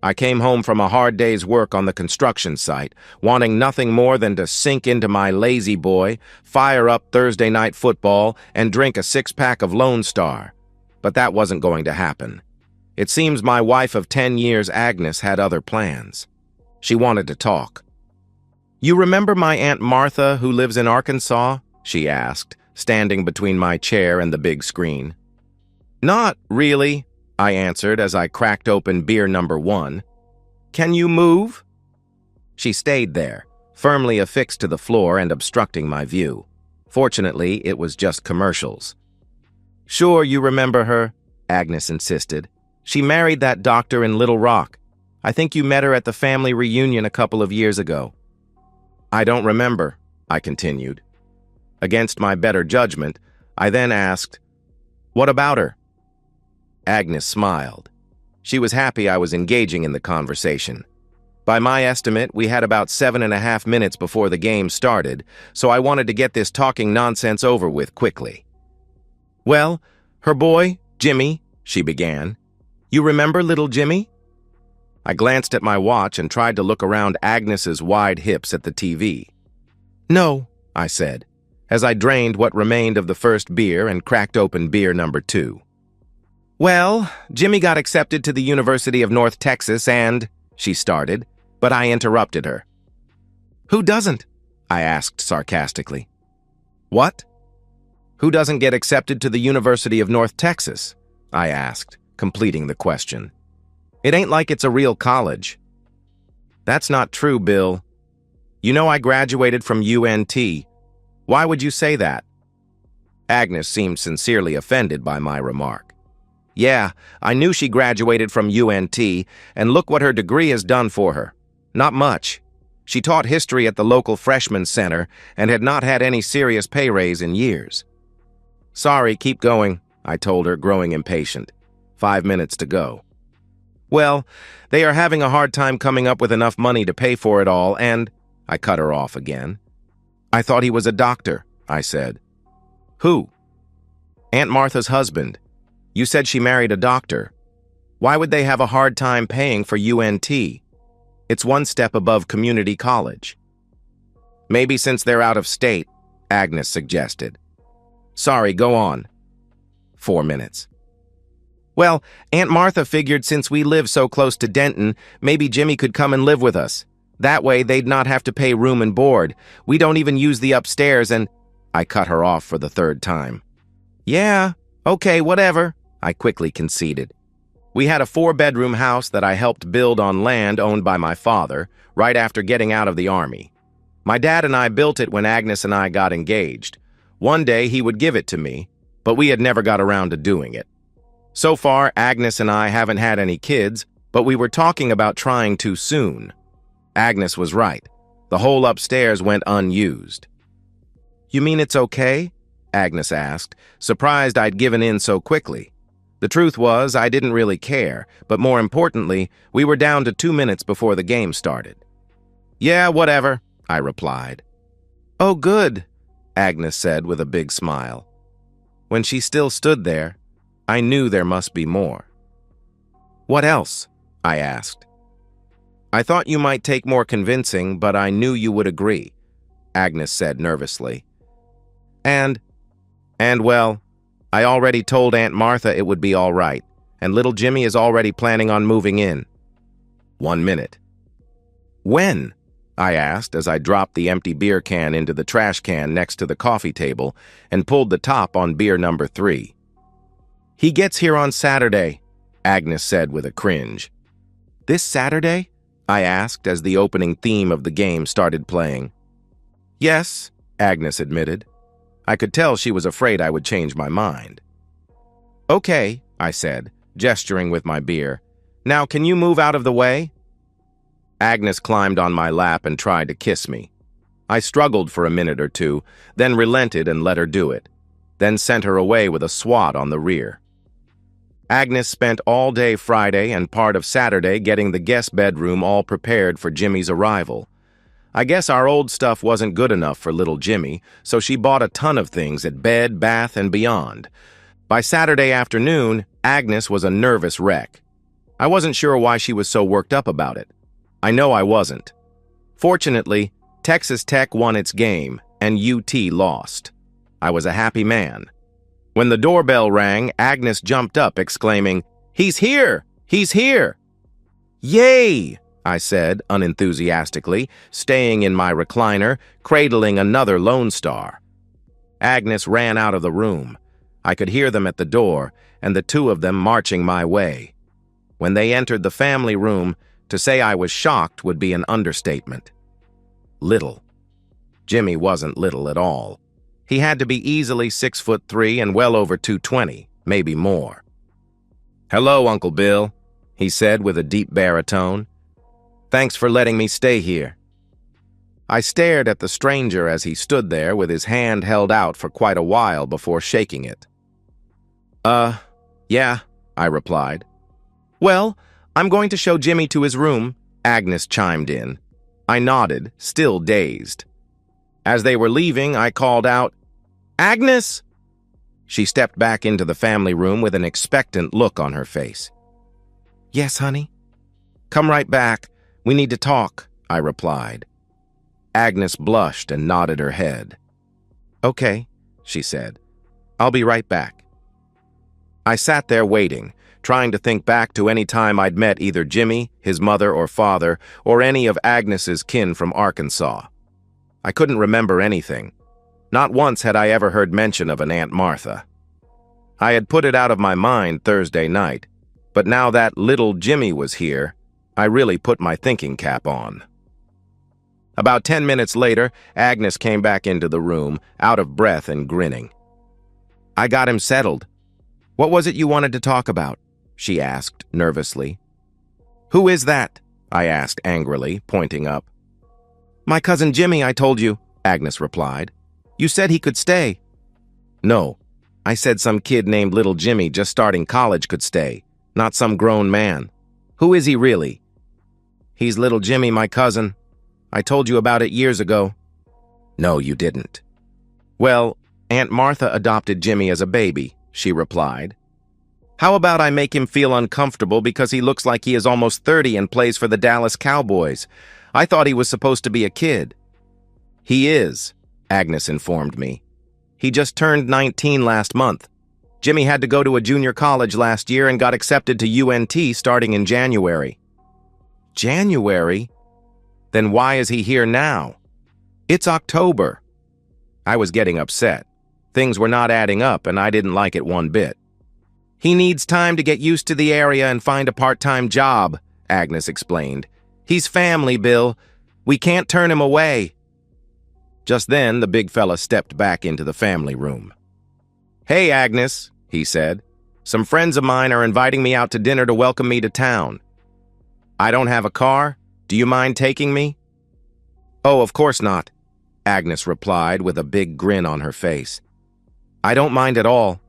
I came home from a hard day's work on the construction site, wanting nothing more than to sink into my lazy boy, fire up Thursday night football, and drink a six-pack of Lone Star. But that wasn't going to happen. It seems my wife of 10 years, Agnes, had other plans. She wanted to talk. "You remember my Aunt Martha who lives in Arkansas?" she asked, standing between my chair and the big screen. "Not really," I answered as I cracked open beer number 1. "Can you move?" She stayed there, firmly affixed to the floor and obstructing my view. Fortunately, it was just commercials. "Sure, you remember her," Agnes insisted. "She married that doctor in Little Rock. I think you met her at the family reunion a couple of years ago." "I don't remember," I continued. Against my better judgment, I then asked, "What about her?" Agnes smiled. She was happy I was engaging in the conversation. By my estimate, we had about 7.5 minutes before the game started, so I wanted to get this talking nonsense over with quickly. "Well, her boy, Jimmy," she began. "You remember little Jimmy?" I glanced at my watch and tried to look around Agnes's wide hips at the TV. "No," I said, as I drained what remained of the first beer and cracked open beer number 2. "Well, Jimmy got accepted to the University of North Texas and," she started, but I interrupted her. "Who doesn't?" I asked sarcastically. "What?" "Who doesn't get accepted to the University of North Texas?" I asked, completing the question. "It ain't like it's a real college." "That's not true, Bill. You know I graduated from UNT. Why would you say that?" Agnes seemed sincerely offended by my remark. "Yeah, I knew she graduated from UNT, and look what her degree has done for her. Not much. She taught history at the local freshman center and had not had any serious pay raise in years." "Sorry, keep going," I told her, growing impatient. 5 minutes to go. "Well, they are having a hard time coming up with enough money to pay for it all, and—" I cut her off again. "I thought he was a doctor," I said. "Who?" "Aunt Martha's husband. You said she married a doctor. Why would they have a hard time paying for UNT? It's one step above community college." "Maybe since they're out of state," Agnes suggested. "Sorry, go on." 4 minutes. "Well, Aunt Martha figured since we live so close to Denton, maybe Jimmy could come and live with us. That way, they'd not have to pay room and board. We don't even use the upstairs and—" I cut her off for the 3rd time. "Yeah, okay, whatever," I quickly conceded. "We had a 4-bedroom house that I helped build on land owned by my father, right after getting out of the Army. My dad and I built it when Agnes and I got engaged. One day he would give it to me, but we had never got around to doing it. So far, Agnes and I haven't had any kids, but we were talking about trying too soon. Agnes was right. The whole upstairs went unused." "You mean it's okay?" Agnes asked, surprised I'd given in so quickly. The truth was, I didn't really care, but more importantly, we were down to 2 minutes before the game started. "Yeah, whatever," I replied. "Oh, good," Agnes said with a big smile. When she still stood there, I knew there must be more. "What else?" I asked. "I thought you might take more convincing, but I knew you would agree," Agnes said nervously. And well, I already told Aunt Martha it would be all right, and little Jimmy is already planning on moving in." 1 minute. "When?" I asked as I dropped the empty beer can into the trash can next to the coffee table and pulled the top on beer number 3. "He gets here on Saturday," Agnes said with a cringe. "This Saturday?" I asked as the opening theme of the game started playing. "Yes," Agnes admitted. I could tell she was afraid I would change my mind. "Okay," I said, gesturing with my beer. "Now can you move out of the way?" Agnes climbed on my lap and tried to kiss me. I struggled for a minute or two, then relented and let her do it, then sent her away with a swat on the rear. Agnes spent all day Friday and part of Saturday getting the guest bedroom all prepared for Jimmy's arrival. I guess our old stuff wasn't good enough for little Jimmy, so she bought a ton of things at Bed, Bath, and Beyond. By Saturday afternoon, Agnes was a nervous wreck. I wasn't sure why she was so worked up about it. I know I wasn't. Fortunately, Texas Tech won its game, and UT lost. I was a happy man. When the doorbell rang, Agnes jumped up, exclaiming, "He's here! He's here!" "Yay!" I said, unenthusiastically, staying in my recliner, cradling another Lone Star. Agnes ran out of the room. I could hear them at the door, and the two of them marching my way. When they entered the family room, to say I was shocked would be an understatement. Little. Jimmy wasn't little at all. He had to be easily 6'3" and well over 220, maybe more. "Hello, Uncle Bill," he said with a deep baritone. "Thanks for letting me stay here." I stared at the stranger as he stood there with his hand held out for quite a while before shaking it. Yeah," I replied. "Well, I'm going to show Jimmy to his room," Agnes chimed in. I nodded, still dazed. As they were leaving, I called out, "Agnes!" She stepped back into the family room with an expectant look on her face. "Yes, honey?" "Come right back. We need to talk," I replied. Agnes blushed and nodded her head. "Okay," she said. "I'll be right back." I sat there waiting, trying to think back to any time I'd met either Jimmy, his mother or father, or any of Agnes's kin from Arkansas. I couldn't remember anything. Not once had I ever heard mention of an Aunt Martha. I had put it out of my mind Thursday night, but now that little Jimmy was here, I really put my thinking cap on. About 10 minutes later, Agnes came back into the room, out of breath and grinning. "I got him settled. What was it you wanted to talk about?" she asked nervously. "Who is that?" I asked angrily, pointing up. "My cousin Jimmy, I told you," Agnes replied. "You said he could stay." "No, I said some kid named Little Jimmy just starting college could stay, not some grown man. Who is he really?" "He's Little Jimmy, my cousin. I told you about it years ago." "No, you didn't." "Well, Aunt Martha adopted Jimmy as a baby," she replied. "How about I make him feel uncomfortable because he looks like he is almost 30 and plays for the Dallas Cowboys? I thought he was supposed to be a kid." "He is," Agnes informed me. "He just turned 19 last month. Jimmy had to go to a junior college last year and got accepted to UNT starting in January." "January? Then why is he here now?" "It's October." I was getting upset. Things were not adding up, and I didn't like it one bit. "He needs time to get used to the area and find a part-time job," Agnes explained. "He's family, Bill. We can't turn him away." Just then, the big fella stepped back into the family room. "Hey, Agnes," he said. "Some friends of mine are inviting me out to dinner to welcome me to town. I don't have a car. Do you mind taking me?" "Oh, of course not," Agnes replied with a big grin on her face. "I don't mind at all."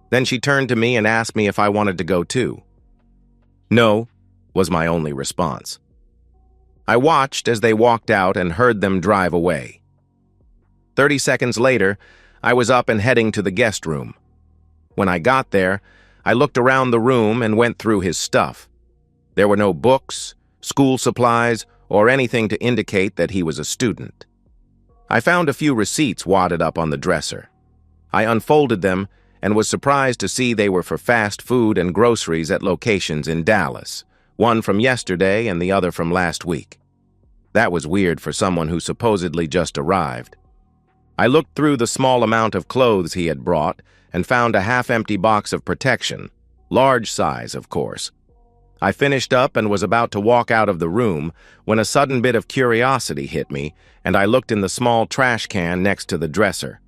Then she turned to me and asked me if I wanted to go too. "No," was my only response. I watched as they walked out and heard them drive away. 30 seconds later, I was up and heading to the guest room. When I got there, I looked around the room and went through his stuff. There were no books, school supplies, or anything to indicate that he was a student. I found a few receipts wadded up on the dresser. I unfolded them and was surprised to see they were for fast food and groceries at locations in Dallas, one from yesterday and the other from last week. That was weird for someone who supposedly just arrived. I looked through the small amount of clothes he had brought and found a half-empty box of protection, large size, of course. I finished up and was about to walk out of the room when a sudden bit of curiosity hit me, and I looked in the small trash can next to the dresser.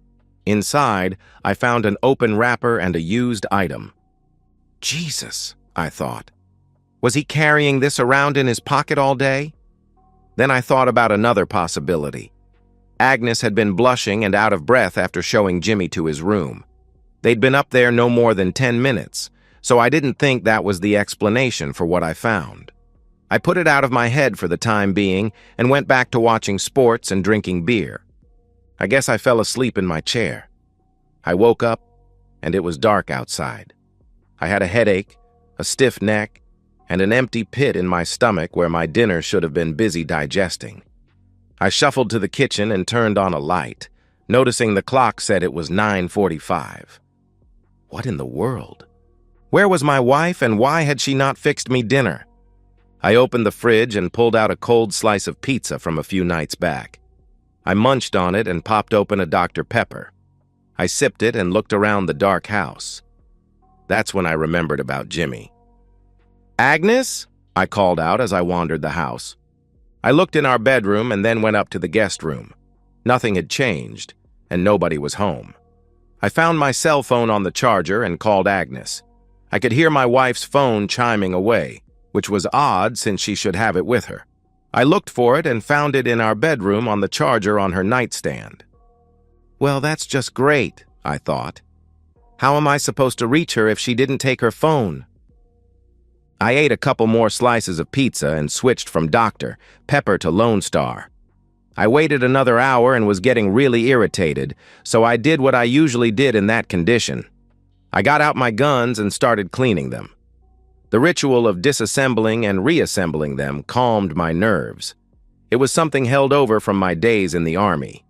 Inside, I found an open wrapper and a used item. Jesus, I thought. Was he carrying this around in his pocket all day? Then I thought about another possibility. Agnes had been blushing and out of breath after showing Jimmy to his room. They'd been up there no more than 10 minutes, so I didn't think that was the explanation for what I found. I put it out of my head for the time being and went back to watching sports and drinking beer. I guess I fell asleep in my chair. I woke up, and it was dark outside. I had a headache, a stiff neck, and an empty pit in my stomach where my dinner should have been busy digesting. I shuffled to the kitchen and turned on a light, noticing the clock said it was 9:45. What in the world? Where was my wife, and why had she not fixed me dinner? I opened the fridge and pulled out a cold slice of pizza from a few nights back. I munched on it and popped open a Dr. Pepper. I sipped it and looked around the dark house. That's when I remembered about Jimmy. "Agnes?" I called out as I wandered the house. I looked in our bedroom and then went up to the guest room. Nothing had changed, and nobody was home. I found my cell phone on the charger and called Agnes. I could hear my wife's phone chiming away, which was odd since she should have it with her. I looked for it and found it in our bedroom on the charger on her nightstand. Well, that's just great, I thought. How am I supposed to reach her if she didn't take her phone? I ate a couple more slices of pizza and switched from Dr. Pepper to Lone Star. I waited another hour and was getting really irritated, so I did what I usually did in that condition. I got out my guns and started cleaning them. The ritual of disassembling and reassembling them calmed my nerves. It was something held over from my days in the Army.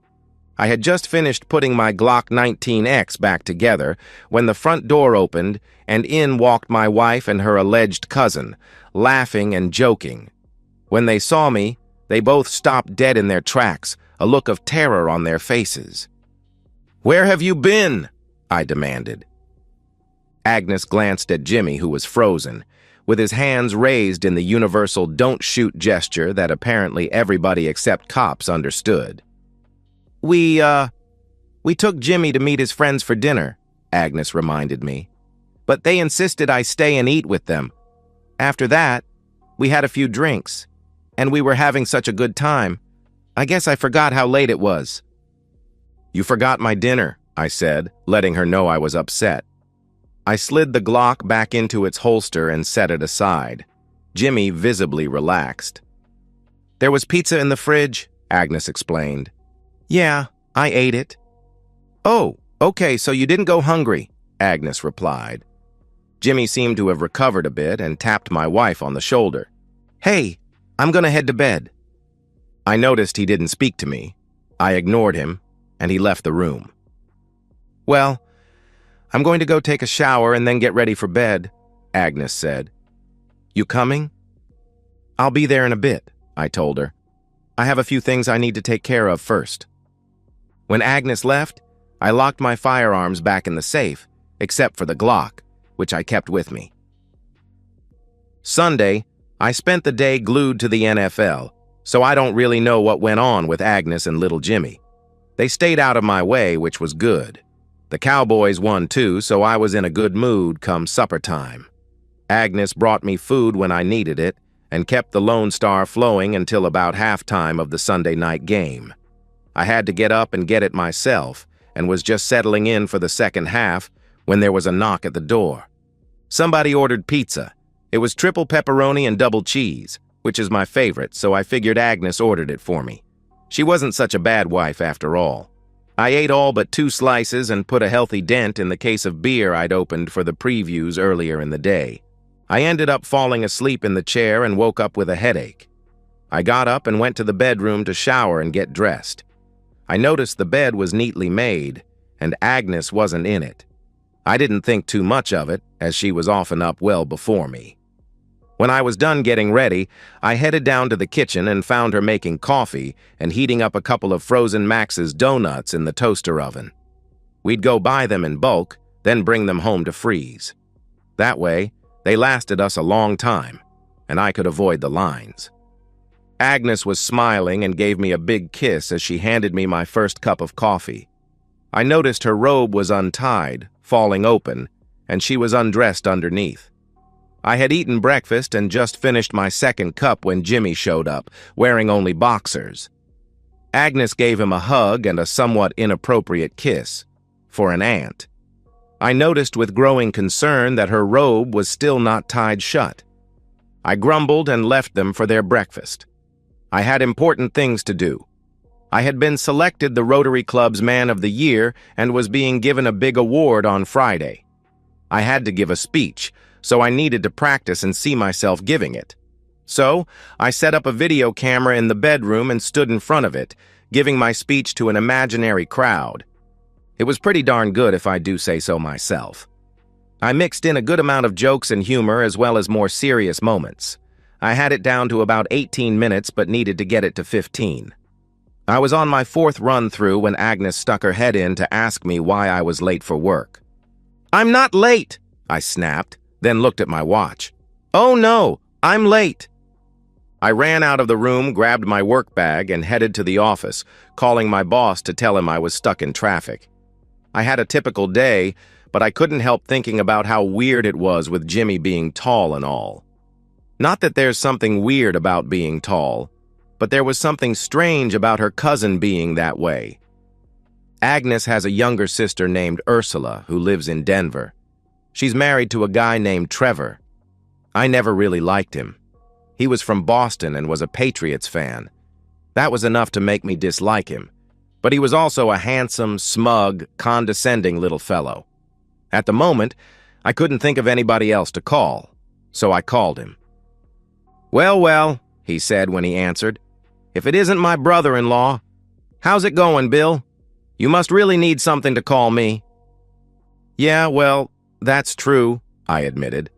I had just finished putting my Glock 19X back together when the front door opened and in walked my wife and her alleged cousin, laughing and joking. When they saw me, they both stopped dead in their tracks, a look of terror on their faces. "Where have you been?" I demanded. Agnes glanced at Jimmy, who was frozen, with his hands raised in the universal don't shoot gesture that apparently everybody except cops understood. We took Jimmy to meet his friends for dinner," Agnes reminded me. "But they insisted I stay and eat with them. After that, we had a few drinks, and we were having such a good time. I guess I forgot how late it was." "You forgot my dinner," I said, letting her know I was upset. I slid the Glock back into its holster and set it aside. Jimmy visibly relaxed. "There was pizza in the fridge," Agnes explained. "Yeah, I ate it." "Oh, okay, so you didn't go hungry," Agnes replied. Jimmy seemed to have recovered a bit and tapped my wife on the shoulder. "Hey, I'm gonna head to bed." I noticed he didn't speak to me. I ignored him, and he left the room. "Well, I'm going to go take a shower and then get ready for bed," Agnes said. "You coming?" "I'll be there in a bit," I told her. "I have a few things I need to take care of first." When Agnes left, I locked my firearms back in the safe, except for the Glock, which I kept with me. Sunday, I spent the day glued to the NFL, so I don't really know what went on with Agnes and little Jimmy. They stayed out of my way, which was good. The Cowboys won too, so I was in a good mood come supper time. Agnes brought me food when I needed it and kept the Lone Star flowing until about halftime of the Sunday night game. I had to get up and get it myself and was just settling in for the second half when there was a knock at the door. Somebody ordered pizza. It was triple pepperoni and double cheese, which is my favorite, so I figured Agnes ordered it for me. She wasn't such a bad wife after all. I ate all but 2 slices and put a healthy dent in the case of beer I'd opened for the previews earlier in the day. I ended up falling asleep in the chair and woke up with a headache. I got up and went to the bedroom to shower and get dressed. I noticed the bed was neatly made, and Agnes wasn't in it. I didn't think too much of it, as she was often up well before me. When I was done getting ready, I headed down to the kitchen and found her making coffee and heating up a couple of frozen Max's donuts in the toaster oven. We'd go buy them in bulk, then bring them home to freeze. That way, they lasted us a long time, and I could avoid the lines. Agnes was smiling and gave me a big kiss as she handed me my first cup of coffee. I noticed her robe was untied, falling open, and she was undressed underneath. I had eaten breakfast and just finished my second cup when Jimmy showed up, wearing only boxers. Agnes gave him a hug and a somewhat inappropriate kiss, for an aunt. I noticed with growing concern that her robe was still not tied shut. I grumbled and left them for their breakfast. I had important things to do. I had been selected the Rotary Club's Man of the Year and was being given a big award on Friday. I had to give a speech, so I needed to practice and see myself giving it. So, I set up a video camera in the bedroom and stood in front of it, giving my speech to an imaginary crowd. It was pretty darn good if I do say so myself. I mixed in a good amount of jokes and humor as well as more serious moments. I had it down to about 18 minutes but needed to get it to 15. I was on my 4th run-through when Agnes stuck her head in to ask me why I was late for work. "I'm not late," I snapped, then looked at my watch. "Oh no, I'm late." I ran out of the room, grabbed my work bag, and headed to the office, calling my boss to tell him I was stuck in traffic. I had a typical day, but I couldn't help thinking about how weird it was with Jimmy being tall and all. Not that there's something weird about being tall, but there was something strange about her cousin being that way. Agnes has a younger sister named Ursula who lives in Denver. She's married to a guy named Trevor. I never really liked him. He was from Boston and was a Patriots fan. That was enough to make me dislike him. But he was also a handsome, smug, condescending little fellow. At the moment, I couldn't think of anybody else to call, so I called him. "Well, well," he said when he answered. "If it isn't my brother-in-law. How's it going, Bill? You must really need something to call me." "Yeah, well, that's true," I admitted.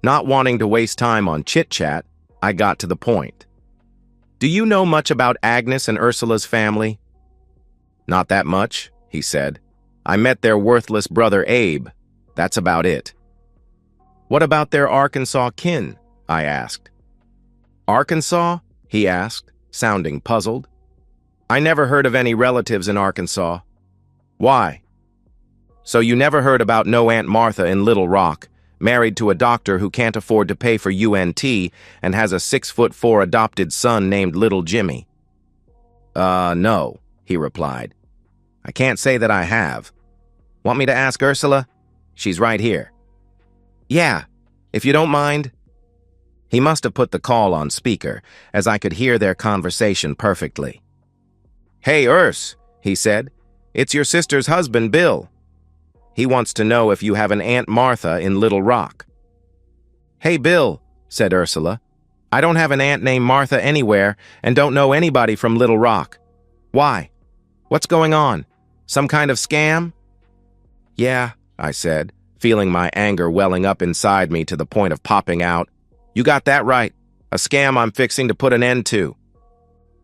Not wanting to waste time on chit-chat, I got to the point. "Do you know much about Agnes and Ursula's family?" "Not that much," he said. "I met their worthless brother Abe. That's about it." "What about their Arkansas kin?" I asked. "Arkansas?" he asked, sounding puzzled. "I never heard of any relatives in Arkansas." "Why?" "So you never heard about no Aunt Martha in Little Rock, married to a doctor who can't afford to pay for UNT and has a 6'4" adopted son named Little Jimmy?" No," he replied. "I can't say that I have. Want me to ask Ursula? She's right here." "Yeah, if you don't mind." He must have put the call on speaker, as I could hear their conversation perfectly. "Hey, Urs," he said. "It's your sister's husband, Bill. He wants to know if you have an Aunt Martha in Little Rock." "Hey, Bill," said Ursula. "I don't have an aunt named Martha anywhere and don't know anybody from Little Rock. Why? What's going on? Some kind of scam?" "Yeah," I said, feeling my anger welling up inside me to the point of popping out. "You got that right. A scam I'm fixing to put an end to."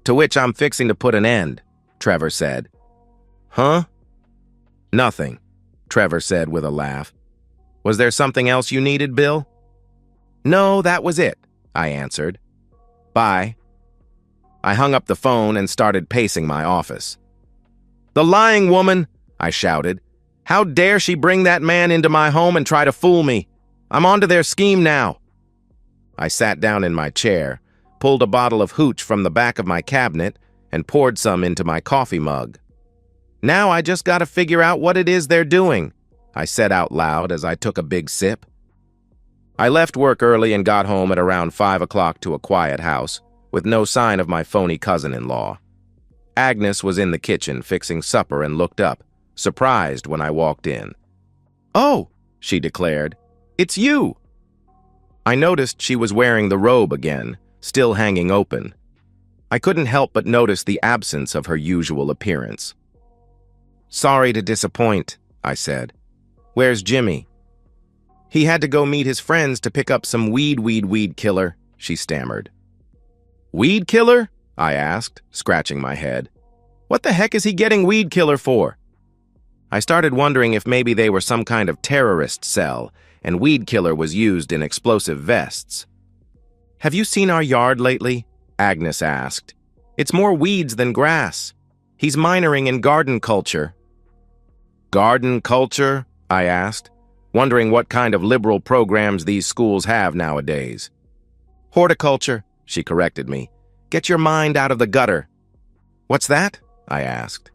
"To which I'm fixing to put an end," Trevor said. "Huh?" "Nothing," Trevor said with a laugh. "Was there something else you needed, Bill?" "No, that was it," I answered. "Bye." I hung up the phone and started pacing my office. "The lying woman!" I shouted. "How dare she bring that man into my home and try to fool me? I'm onto their scheme now." I sat down in my chair, pulled a bottle of hooch from the back of my cabinet, and poured some into my coffee mug. "Now I just gotta figure out what it is they're doing," I said out loud as I took a big sip. I left work early and got home at around 5 o'clock to a quiet house, with no sign of my phony cousin-in-law. Agnes was in the kitchen fixing supper and looked up, surprised when I walked in. "Oh," she declared, "it's you." I noticed she was wearing the robe again, still hanging open. I couldn't help but notice the absence of her usual appearance. "Sorry to disappoint," I said. "Where's Jimmy?" "He had to go meet his friends to pick up some weed killer," she stammered. "Weed killer?" I asked, scratching my head. "What the heck is he getting weed killer for?" I started wondering if maybe they were some kind of terrorist cell, and weed killer was used in explosive vests. "Have you seen our yard lately?" Agnes asked. "It's more weeds than grass. He's minoring in garden culture." "Garden culture?" I asked, wondering what kind of liberal programs these schools have nowadays. "Horticulture," she corrected me. "Get your mind out of the gutter." "What's that?" I asked.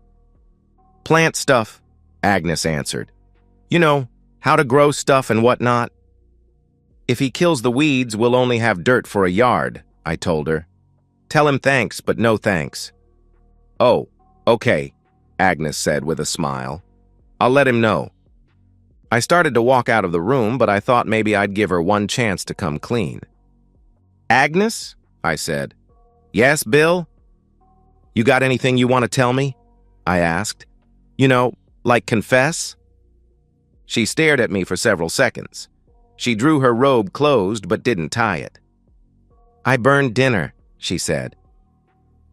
"Plant stuff," Agnes answered. "You know, how to grow stuff and whatnot." "If he kills the weeds, we'll only have dirt for a yard," I told her. "Tell him thanks, but no thanks." "Oh, okay," Agnes said with a smile. "I'll let him know." I started to walk out of the room, but I thought maybe I'd give her one chance to come clean. "Agnes?" I said. "Yes, Bill?" "You got anything you want to tell me?" I asked. "You know, like confess?" She stared at me for several seconds. She drew her robe closed but didn't tie it. "I burned dinner," she said.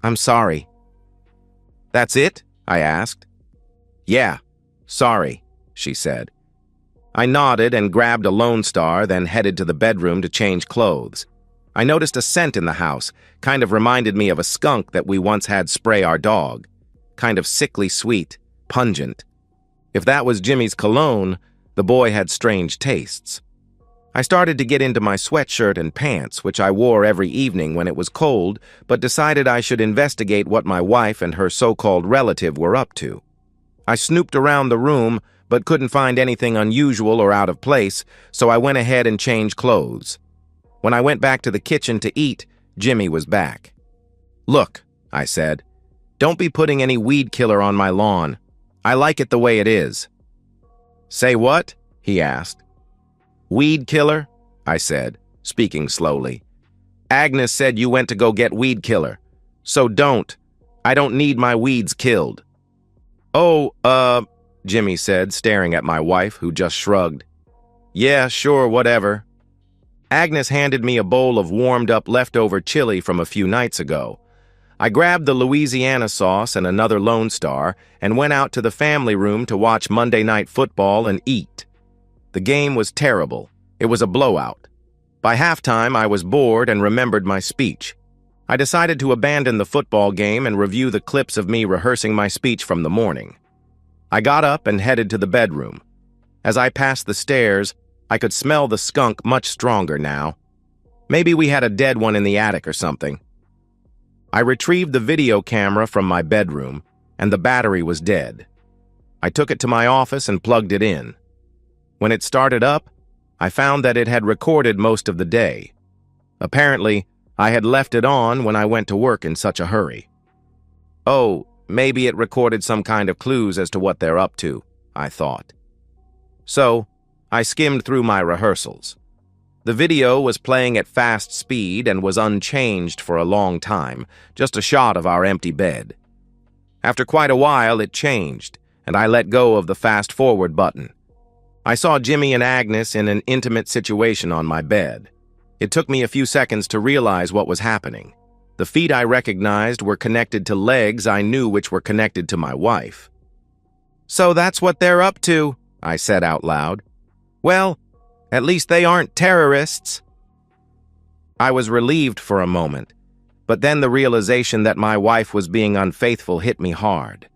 "I'm sorry." "That's it?" I asked. "Yeah, sorry," she said. I nodded and grabbed a Lone Star, then headed to the bedroom to change clothes. I noticed a scent in the house, kind of reminded me of a skunk that we once had spray our dog. Kind of sickly sweet, pungent. If that was Jimmy's cologne, the boy had strange tastes. I started to get into my sweatshirt and pants, which I wore every evening when it was cold, but decided I should investigate what my wife and her so-called relative were up to. I snooped around the room, but couldn't find anything unusual or out of place, so I went ahead and changed clothes. When I went back to the kitchen to eat, Jimmy was back. "Look," I said, "don't be putting any weed killer on my lawn. I like it the way it is." "Say what?" he asked. "Weed killer," I said, speaking slowly. "Agnes said you went to go get weed killer. So don't. I don't need my weeds killed." "Oh, Jimmy said, staring at my wife, who just shrugged. "Yeah, sure, whatever." Agnes handed me a bowl of warmed-up leftover chili from a few nights ago. I grabbed the Louisiana sauce and another Lone Star and went out to the family room to watch Monday Night Football and eat. The game was terrible. It was a blowout. By halftime, I was bored and remembered my speech. I decided to abandon the football game and review the clips of me rehearsing my speech from the morning. I got up and headed to the bedroom. As I passed the stairs, I could smell the skunk much stronger now. Maybe we had a dead one in the attic or something. I retrieved the video camera from my bedroom, and the battery was dead. I took it to my office and plugged it in. When it started up, I found that it had recorded most of the day. Apparently, I had left it on when I went to work in such a hurry. "Oh, maybe it recorded some kind of clues as to what they're up to," I thought. So, I skimmed through my rehearsals. The video was playing at fast speed and was unchanged for a long time, just a shot of our empty bed. After quite a while, it changed, and I let go of the fast-forward button. I saw Jimmy and Agnes in an intimate situation on my bed. It took me a few seconds to realize what was happening. The feet I recognized were connected to legs I knew which were connected to my wife. "So that's what they're up to," I said out loud. "Well, at least they aren't terrorists." I was relieved for a moment, but then the realization that my wife was being unfaithful hit me hard.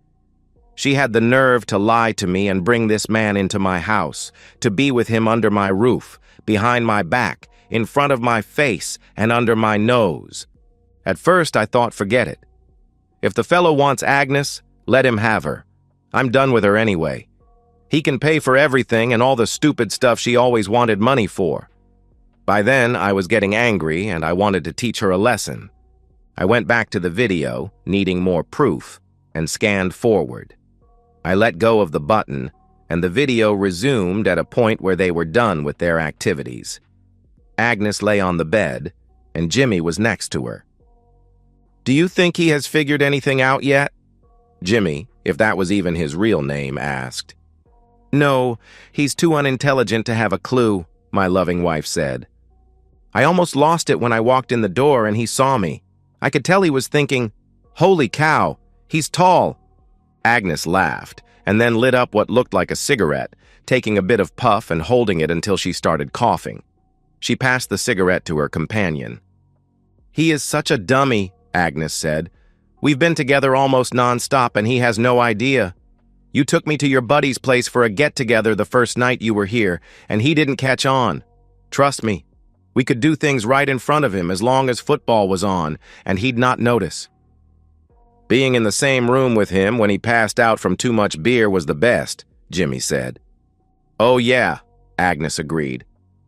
She had the nerve to lie to me and bring this man into my house, to be with him under my roof, behind my back, in front of my face, and under my nose. At first, I thought, forget it. If the fellow wants Agnes, let him have her. I'm done with her anyway. He can pay for everything and all the stupid stuff she always wanted money for. By then, I was getting angry and I wanted to teach her a lesson. I went back to the video, needing more proof, and scanned forward. I let go of the button, and the video resumed at a point where they were done with their activities. Agnes lay on the bed, and Jimmy was next to her. "Do you think he has figured anything out yet?" Jimmy, if that was even his real name, asked. "No, he's too unintelligent to have a clue," my loving wife said. "I almost lost it when I walked in the door and he saw me. I could tell he was thinking, 'Holy cow, he's tall.'" Agnes laughed, and then lit up what looked like a cigarette, taking a bit of puff and holding it until she started coughing. She passed the cigarette to her companion. "He is such a dummy," Agnes said. "We've been together almost non-stop and he has no idea. You took me to your buddy's place for a get-together the first night you were here, and he didn't catch on. Trust me, we could do things right in front of him as long as football was on, and he'd not notice. Being in the same room with him when he passed out from too much beer was the best," Jimmy said. "Oh yeah," Agnes agreed.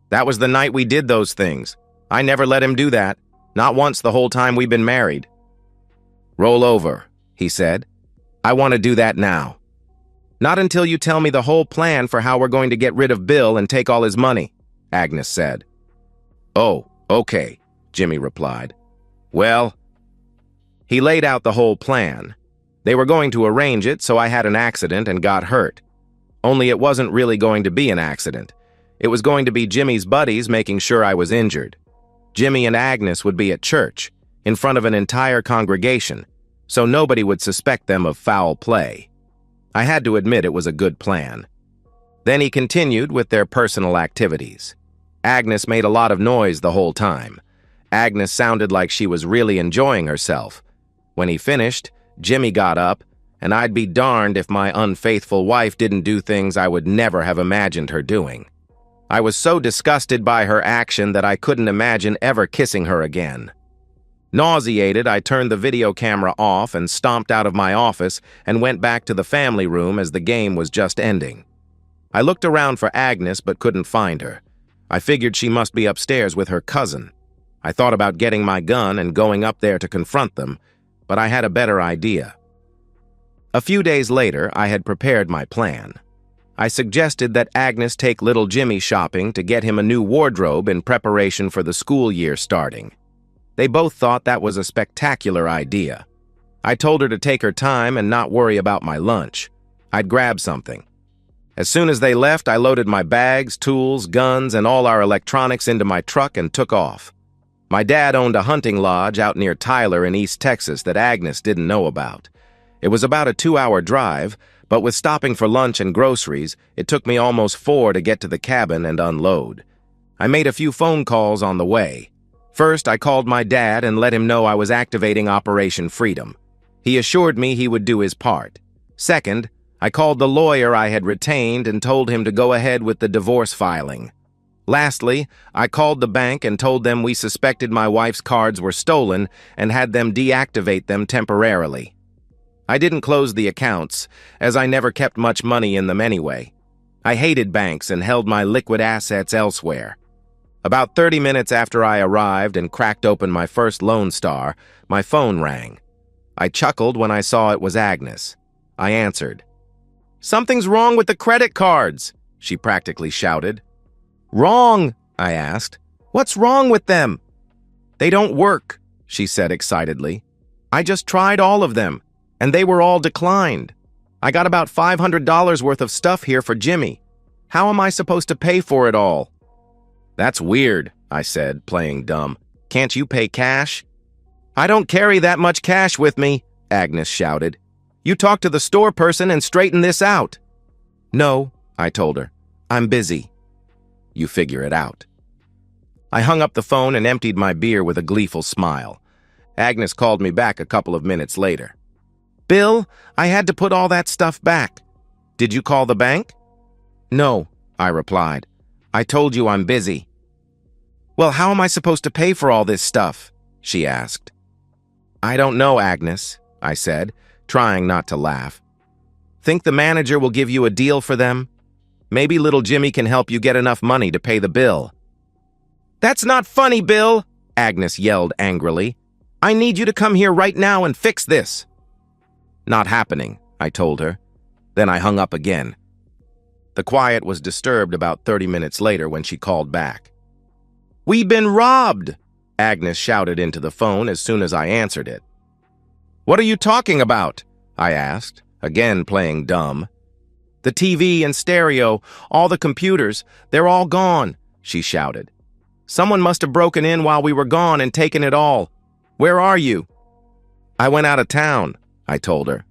"That was the night we did those things. I never let him do that. Not once the whole time we've been married." "Roll over," he said. "I want to do that now." Not until you tell me the whole plan for how we're going to get rid of Bill and take all his money, Agnes said. Oh, okay, Jimmy replied. Well, he laid out the whole plan. They were going to arrange it, so I had an accident and got hurt. Only it wasn't really going to be an accident. It was going to be Jimmy's buddies making sure I was injured. Jimmy and Agnes would be at church, in front of an entire congregation, so nobody would suspect them of foul play. I had to admit it was a good plan. Then he continued with their personal activities. Agnes made a lot of noise the whole time. Agnes sounded like she was really enjoying herself. When he finished, Jimmy got up, and I'd be darned if my unfaithful wife didn't do things I would never have imagined her doing. I was so disgusted by her action that I couldn't imagine ever kissing her again. Nauseated, I turned the video camera off and stomped out of my office and went back to the family room as the game was just ending. I looked around for Agnes but couldn't find her. I figured she must be upstairs with her cousin. I thought about getting my gun and going up there to confront them, but I had a better idea. A few days later, I had prepared my plan. I suggested that Agnes take little Jimmy shopping to get him a new wardrobe in preparation for the school year starting. They both thought that was a spectacular idea. I told her to take her time and not worry about my lunch. I'd grab something. As soon as they left, I loaded my bags, tools, guns, and all our electronics into my truck and took off. My dad owned a hunting lodge out near Tyler in East Texas that Agnes didn't know about. It was about a 2-hour drive, but with stopping for lunch and groceries, it took me almost 4 to get to the cabin and unload. I made a few phone calls on the way. First, I called my dad and let him know I was activating Operation Freedom. He assured me he would do his part. Second, I called the lawyer I had retained and told him to go ahead with the divorce filing. Lastly, I called the bank and told them we suspected my wife's cards were stolen and had them deactivate them temporarily. I didn't close the accounts, as I never kept much money in them anyway. I hated banks and held my liquid assets elsewhere. About 30 minutes after I arrived and cracked open my first Lone Star, my phone rang. I chuckled when I saw it was Agnes. I answered. "Something's wrong with the credit cards," she practically shouted. "Wrong?" I asked. "What's wrong with them?" "They don't work," she said excitedly. "I just tried all of them, and they were all declined. I got about $500 worth of stuff here for Jimmy. How am I supposed to pay for it all?" "That's weird," I said, playing dumb. "Can't you pay cash?" "I don't carry that much cash with me," Agnes shouted. "You talk to the store person and straighten this out." "No," I told her. "I'm busy." "You figure it out." I hung up the phone and emptied my beer with a gleeful smile. Agnes called me back a couple of minutes later. "Bill, I had to put all that stuff back. Did you call the bank?" "No," I replied. "I told you I'm busy." "Well, how am I supposed to pay for all this stuff?" she asked. "I don't know, Agnes," I said, trying not to laugh. "Think the manager will give you a deal for them? Maybe little Jimmy can help you get enough money to pay the bill." "That's not funny, Bill," Agnes yelled angrily. "I need you to come here right now and fix this." "Not happening," I told her. Then I hung up again. The quiet was disturbed about 30 minutes later when she called back. "We've been robbed!" Agnes shouted into the phone as soon as I answered it. "What are you talking about?" I asked, again playing dumb. "The TV and stereo, all the computers, they're all gone," she shouted. "Someone must have broken in while we were gone and taken it all. Where are you?" "I went out of town," I told her.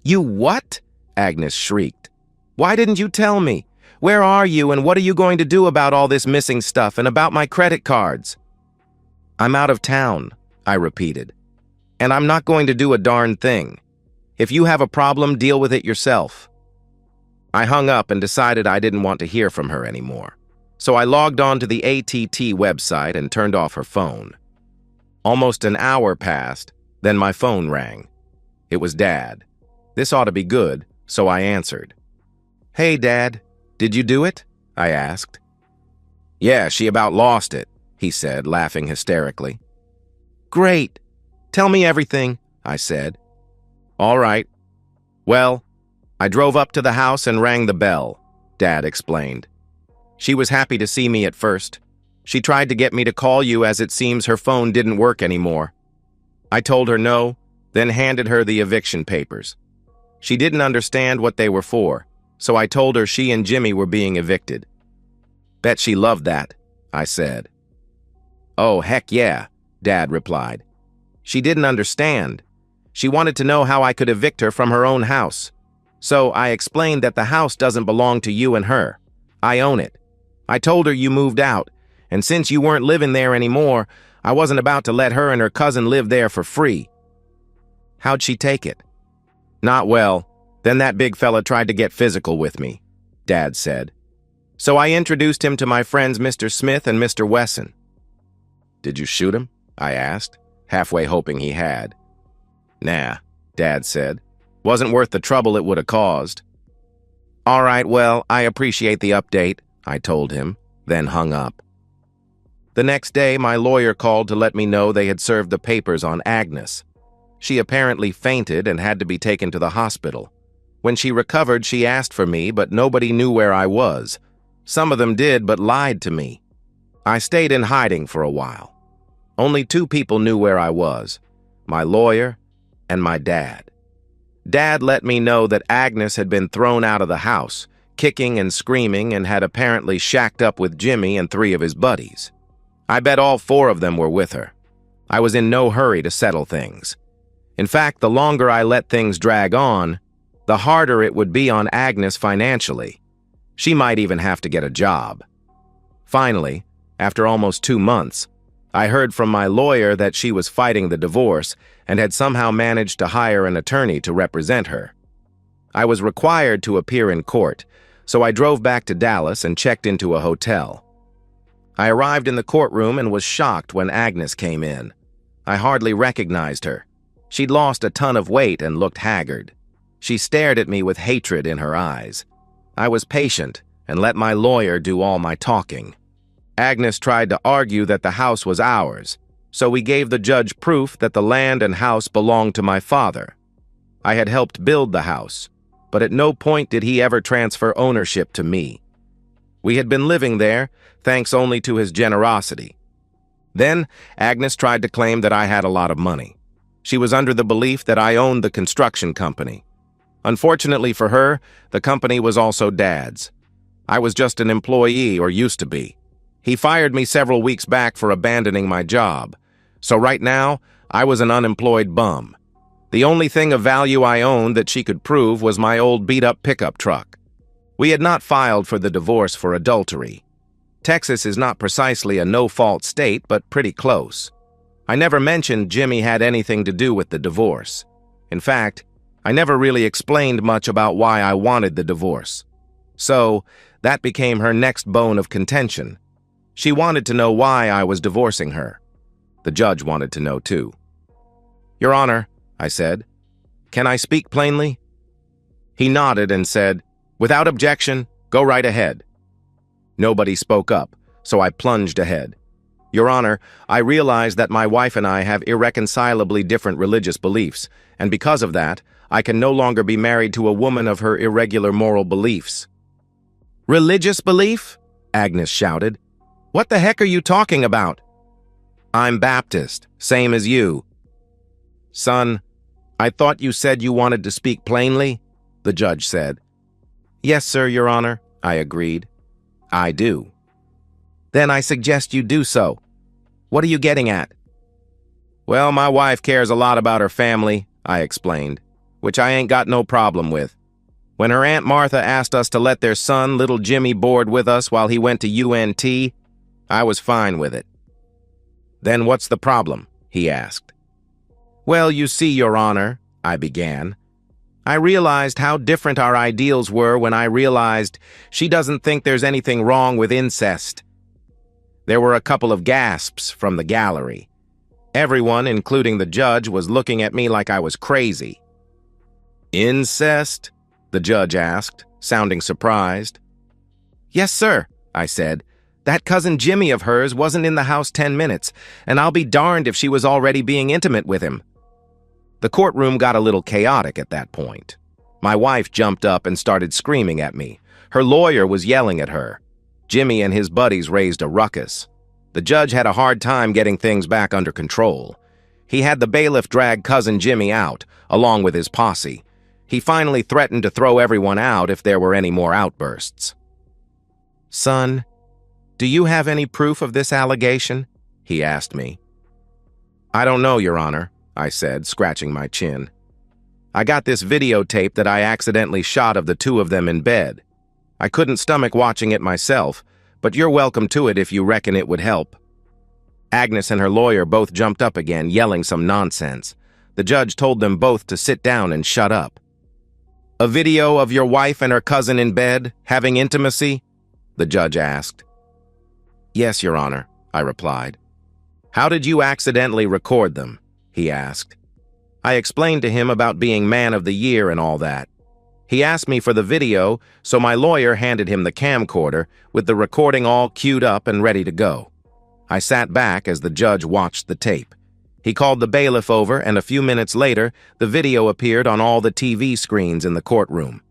"You what?" Agnes shrieked. "Why didn't you tell me? Where are you and what are you going to do about all this missing stuff and about my credit cards?" "I'm out of town," I repeated. "And I'm not going to do a darn thing. If you have a problem, deal with it yourself." I hung up and decided I didn't want to hear from her anymore. So I logged on to the ATT website and turned off her phone. Almost an hour passed, then my phone rang. It was Dad. This ought to be good, so I answered. "Hey, Dad, did you do it?" I asked. "Yeah, she about lost it," he said, laughing hysterically. "Great. Tell me everything," I said. "All right. Well, I drove up to the house and rang the bell, Dad explained. She was happy to see me at first. She tried to get me to call you as it seems her phone didn't work anymore. I told her no, then handed her the eviction papers. She didn't understand what they were for, so I told her she and Jimmy were being evicted. Bet she loved that, I said. Oh, heck yeah, Dad replied. She didn't understand. She wanted to know how I could evict her from her own house. So I explained that the house doesn't belong to you and her. I own it. I told her you moved out, and since you weren't living there anymore, I wasn't about to let her and her cousin live there for free. How'd she take it? Not well. Then that big fella tried to get physical with me, Dad said. So I introduced him to my friends Mr. Smith and Mr. Wesson. Did you shoot him? I asked, halfway hoping he had. Nah, Dad said. Wasn't worth the trouble it would have caused. All right, well, I appreciate the update, I told him, then hung up. The next day, my lawyer called to let me know they had served the papers on Agnes. She apparently fainted and had to be taken to the hospital. When she recovered, she asked for me, but nobody knew where I was. Some of them did, but lied to me. I stayed in hiding for a while. Only 2 people knew where I was, my lawyer and my dad. Dad let me know that Agnes had been thrown out of the house, kicking and screaming, and had apparently shacked up with Jimmy and 3 of his buddies. I bet all 4 of them were with her. I was in no hurry to settle things. In fact, the longer I let things drag on, the harder it would be on Agnes financially. She might even have to get a job. Finally, after almost 2 months, I heard from my lawyer that she was fighting the divorce and had somehow managed to hire an attorney to represent her. I was required to appear in court, so I drove back to Dallas and checked into a hotel. I arrived in the courtroom and was shocked when Agnes came in. I hardly recognized her. She'd lost a ton of weight and looked haggard. She stared at me with hatred in her eyes. I was patient and let my lawyer do all my talking. Agnes tried to argue that the house was ours, so we gave the judge proof that the land and house belonged to my father. I had helped build the house, but at no point did he ever transfer ownership to me. We had been living there, thanks only to his generosity. Then, Agnes tried to claim that I had a lot of money. She was under the belief that I owned the construction company. Unfortunately for her, the company was also Dad's. I was just an employee, or used to be. He fired me several weeks back for abandoning my job. So right now, I was an unemployed bum. The only thing of value I owned that she could prove was my old beat-up pickup truck. We had not filed for the divorce for adultery. Texas is not precisely a no-fault state, but pretty close. I never mentioned Jimmy had anything to do with the divorce. In fact, I never really explained much about why I wanted the divorce. So, that became her next bone of contention. She wanted to know why I was divorcing her. The judge wanted to know too. Your Honor, I said, can I speak plainly? He nodded and said, without objection, go right ahead. Nobody spoke up, so I plunged ahead. Your Honor, I realize that my wife and I have irreconcilably different religious beliefs, and because of that, I can no longer be married to a woman of her irregular moral beliefs. Religious belief? Agnes shouted. What the heck are you talking about? I'm Baptist, same as you. Son, I thought you said you wanted to speak plainly, the judge said. Yes, sir, Your Honor, I agreed. I do. Then I suggest you do so. What are you getting at? Well, my wife cares a lot about her family, I explained, which I ain't got no problem with. When her Aunt Martha asked us to let their son, little Jimmy, board with us while he went to UNT, I was fine with it. Then what's the problem? He asked. Well, you see, Your Honor, I began. I realized how different our ideals were when I realized she doesn't think there's anything wrong with incest. There were a couple of gasps from the gallery. Everyone, including the judge, was looking at me like I was crazy. Incest? The judge asked, sounding surprised. Yes, sir, I said. That cousin Jimmy of hers wasn't in the house 10 minutes, and I'll be darned if she was already being intimate with him. The courtroom got a little chaotic at that point. My wife jumped up and started screaming at me. Her lawyer was yelling at her. Jimmy and his buddies raised a ruckus. The judge had a hard time getting things back under control. He had the bailiff drag cousin Jimmy out, along with his posse. He finally threatened to throw everyone out if there were any more outbursts. "Son, do you have any proof of this allegation?" he asked me. "I don't know, Your Honor," I said, scratching my chin. "I got this videotape that I accidentally shot of the two of them in bed. I couldn't stomach watching it myself, but you're welcome to it if you reckon it would help." Agnes and her lawyer both jumped up again, yelling some nonsense. The judge told them both to sit down and shut up. "A video of your wife and her cousin in bed, having intimacy?" the judge asked. "Yes, Your Honor," I replied. "How did you accidentally record them?" he asked. I explained to him about being Man of the Year and all that. He asked me for the video, so my lawyer handed him the camcorder with the recording all queued up and ready to go. I sat back as the judge watched the tape. He called the bailiff over, and a few minutes later, the video appeared on all the TV screens in the courtroom.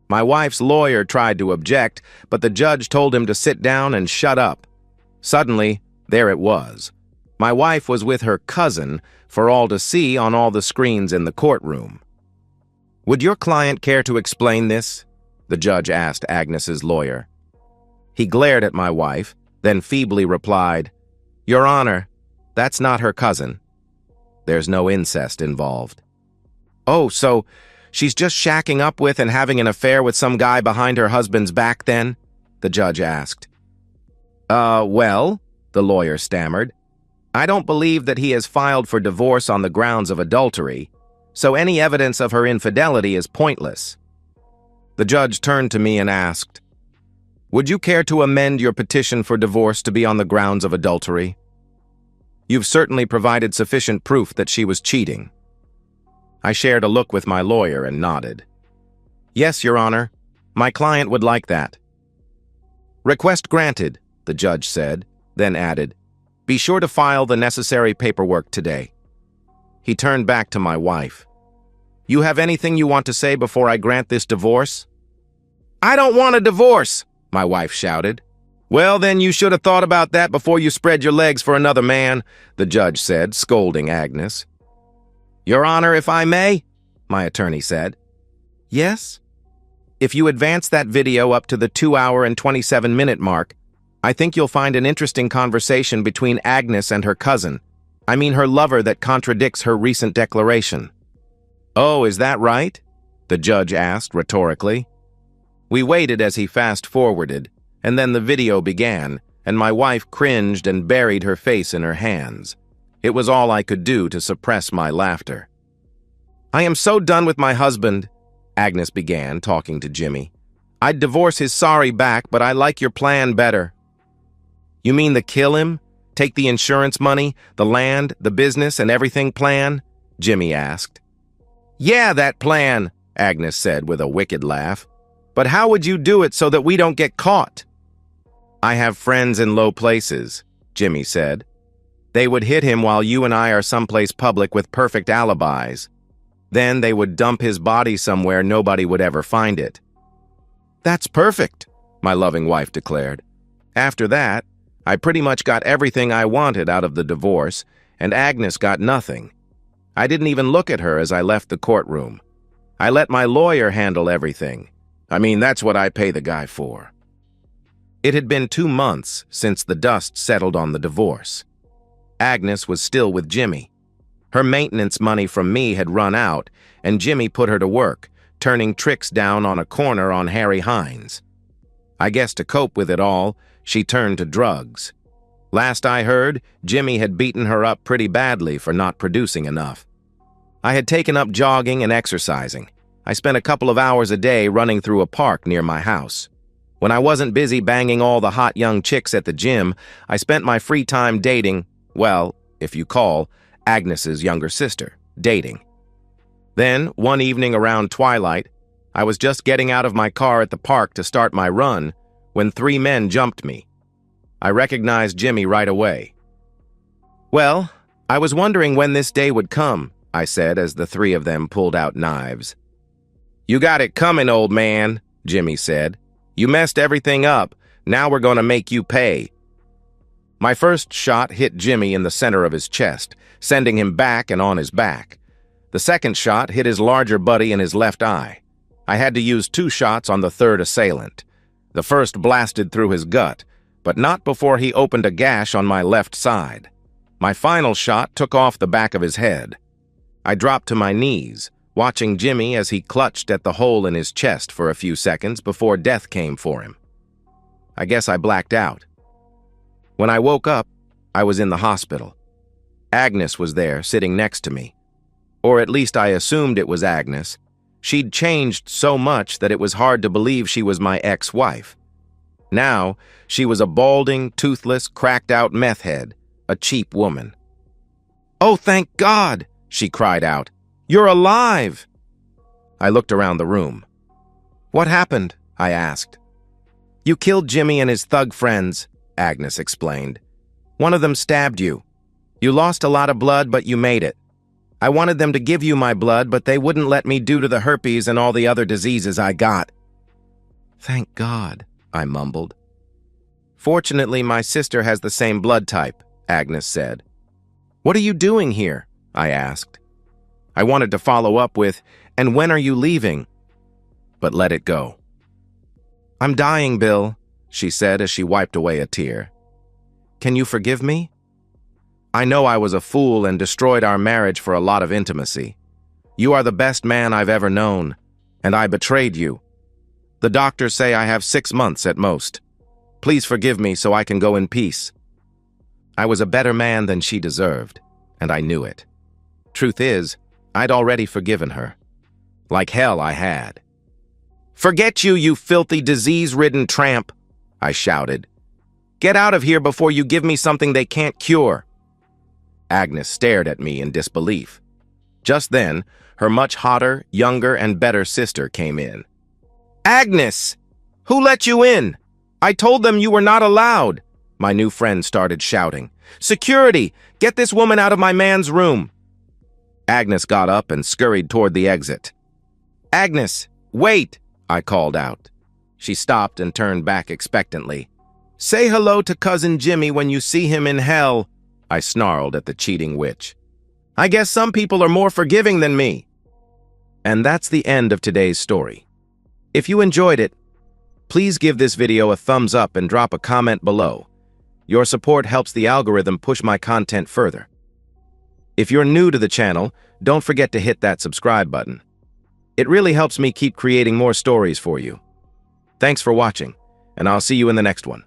My wife's lawyer tried to object, but the judge told him to sit down and shut up. Suddenly, there it was. My wife was with her cousin for all to see on all the screens in the courtroom. "Would your client care to explain this?" the judge asked Agnes's lawyer. He glared at my wife, then feebly replied, "Your Honor, that's not her cousin. There's no incest involved." "Oh, so she's just shacking up with and having an affair with some guy behind her husband's back then?" the judge asked. Well," the lawyer stammered, "I don't believe that he has filed for divorce on the grounds of adultery, so any evidence of her infidelity is pointless." The judge turned to me and asked, "Would you care to amend your petition for divorce to be on the grounds of adultery? You've certainly provided sufficient proof that she was cheating." I shared a look with my lawyer and nodded. "Yes, Your Honor. My client would like that." "Request granted," the judge said, then added, "Be sure to file the necessary paperwork today." He turned back to my wife. "You have anything you want to say before I grant this divorce?" "I don't want a divorce," my wife shouted. "Well, then you should have thought about that before you spread your legs for another man," the judge said, scolding Agnes. "Your Honor, if I may," my attorney said. "Yes?" "If you advance that video up to the 2-hour and 27-minute mark, I think you'll find an interesting conversation between Agnes and her cousin. I mean her lover that contradicts her recent declaration." "Oh, is that right?" the judge asked rhetorically. We waited as he fast-forwarded, and then the video began, and my wife cringed and buried her face in her hands. It was all I could do to suppress my laughter. "I am so done with my husband," Agnes began, talking to Jimmy. "I'd divorce his sorry back, but I like your plan better." "You mean the kill him? Take the insurance money, the land, the business, and everything plan?" Jimmy asked. "Yeah, that plan," Agnes said with a wicked laugh. "But how would you do it so that we don't get caught?" "I have friends in low places," Jimmy said. "They would hit him while you and I are someplace public with perfect alibis. Then they would dump his body somewhere nobody would ever find it." "That's perfect," my loving wife declared. After that, I pretty much got everything I wanted out of the divorce, and Agnes got nothing. I didn't even look at her as I left the courtroom. I let my lawyer handle everything. I mean, that's what I pay the guy for. It had been 2 months since the dust settled on the divorce. Agnes was still with Jimmy. Her maintenance money from me had run out, and Jimmy put her to work, turning tricks down on a corner on Harry Hines. I guess to cope with it all, she turned to drugs. Last I heard, Jimmy had beaten her up pretty badly for not producing enough. I had taken up jogging and exercising. I spent a couple of hours a day running through a park near my house. When I wasn't busy banging all the hot young chicks at the gym, I spent my free time dating, well, if you call, Agnes's younger sister, dating. Then, one evening around twilight, I was just getting out of my car at the park to start my run when 3 men jumped me. I recognized Jimmy right away. "Well, I was wondering when this day would come," I said as the 3 of them pulled out knives. "You got it coming, old man," Jimmy said. "You messed everything up. Now we're going to make you pay." My first shot hit Jimmy in the center of his chest, sending him back and on his back. The second shot hit his larger buddy in his left eye. I had to use 2 shots on the third assailant. The first blasted through his gut, but not before he opened a gash on my left side. My final shot took off the back of his head. I dropped to my knees, watching Jimmy as he clutched at the hole in his chest for a few seconds before death came for him. I guess I blacked out. When I woke up, I was in the hospital. Agnes was there, sitting next to me. Or at least I assumed it was Agnes. She'd changed so much that it was hard to believe she was my ex-wife. Now, she was a balding, toothless, cracked-out meth head, a cheap woman. "Oh, thank God!" she cried out. "You're alive!" I looked around the room. "What happened?" I asked. "You killed Jimmy and his thug friends," Agnes explained. "One of them stabbed you. You lost a lot of blood, but you made it. I wanted them to give you my blood, but they wouldn't let me due to the herpes and all the other diseases I got." "Thank God," I mumbled. "Fortunately, my sister has the same blood type," Agnes said. "What are you doing here?" I asked. I wanted to follow up with, "And when are you leaving?" but let it go. "I'm dying, Bill," she said as she wiped away a tear. "Can you forgive me? I know I was a fool and destroyed our marriage for a lot of intimacy. You are the best man I've ever known, and I betrayed you. The doctors say I have 6 months at most. Please forgive me so I can go in peace." I was a better man than she deserved, and I knew it. Truth is, I'd already forgiven her. Like hell I had. "Forget you, you filthy, disease-ridden tramp," I shouted. "Get out of here before you give me something they can't cure." Agnes stared at me in disbelief. Just then, her much hotter, younger, and better sister came in. "Agnes! Who let you in? I told them you were not allowed," my new friend started shouting. "Security! Get this woman out of my man's room!" Agnes got up and scurried toward the exit. "Agnes, wait!" I called out. She stopped and turned back expectantly. "Say hello to Cousin Jimmy when you see him in hell," I snarled at the cheating witch. "I guess some people are more forgiving than me." And that's the end of today's story. If you enjoyed it, please give this video a thumbs up and drop a comment below. Your support helps the algorithm push my content further. If you're new to the channel, don't forget to hit that subscribe button. It really helps me keep creating more stories for you. Thanks for watching, and I'll see you in the next one.